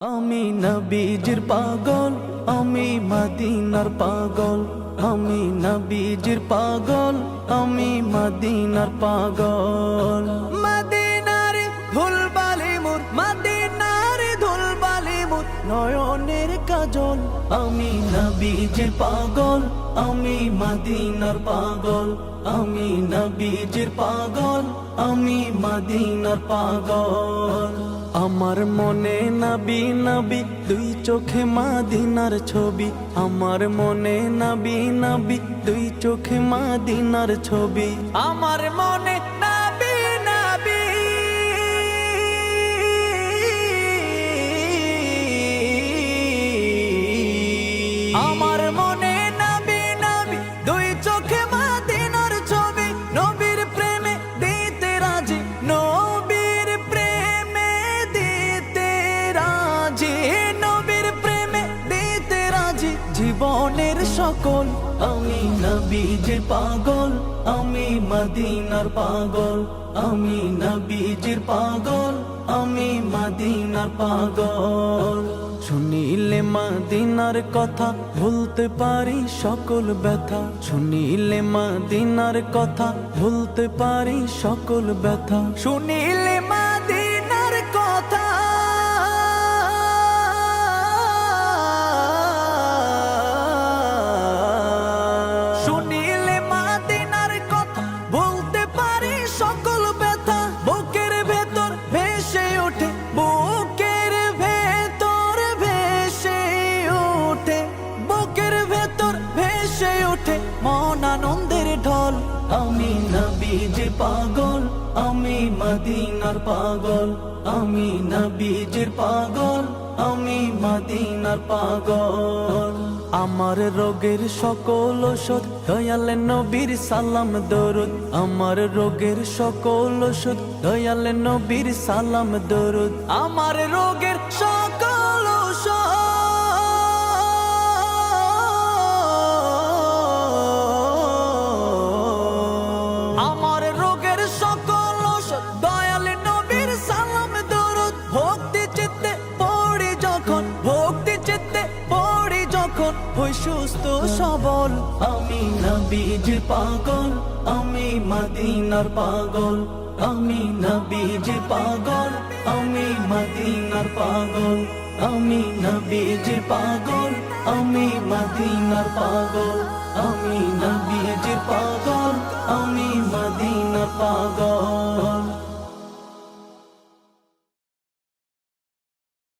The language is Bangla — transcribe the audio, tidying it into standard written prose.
আমি নবীজির পাগল, আমি মদিনার পাগল। আমি নবীজির পাগল, আমি মদিনার পাগল। মদিনার ধুলবালি মোর, মদিনার ধুলবালি মোর নয়নের কাজল। আমি নবীজির পাগল, আমি মদিনার পাগল। আমি নবীজির পাগল, আমি মদিনার পাগল। আমার মনে নবী নবী দুই চোখে মদিনার ছবি। আমার মনে নবী নবী দুই চোখে মদিনার ছবি। আমার মনে নবী নবী আমার মনে নবী নবী দুই চোখে মদিনার ছবি। নবীর প্রেমে দিতে রাজি, নবীর প্রেমে দিতে রাজি, নবীর প্রেমে দিতে রাজি জীবনের সকল। আমি নবীজির পাগল, আমি মদিনার পাগল। আমি নবীজির পাগল, আমি মদিনার পাগল। শুনিলে মদিনার কথা ভুলতে পারি সকল ব্যথা। শুনিলে মদিনার কথা ভুলতে পারি সকল ব্যথা। শুনিলে মদিনার কথা শুনিলে মদিনার কথা ভুলতে পারি সকল ব্যথা। বুকের ভেতর ভেসে ওঠে, বুকের ভেতর ভেসে ওঠে, বুকের ভেতর ভেসে ওঠে মন আনন্দের ঢল। আমি নবীজির পাগল, আমি মদিনার পাগল। আমি নবীজির পাগল, আমি মদিনার পাগল। আমার রোগের সকল ওষুধ দয়াল নবীর সালাম দরুদ। আমার রোগের সকল ওষুধ দয়াল নবীর সালাম দরুদ। আমার রোগের সকল ওষুধ আমার রোগের সকল ওষুধ দয়াল নবীর সালাম দরুদ। ভক্তি চিত্তে পড়ি যখন, ভক্তি চিত্তে পড়ি যখন হই সুস্থ সবল। আমি নবীজির পাগল, আমি মদিনার পাগল। আমি নবীজির পাগল, আমি মদিনার পাগল। আমি নবীজির পাগল, আমি মদিনার পাগল। আমি নবীজির পাগল, আমি মদিনার পাগল।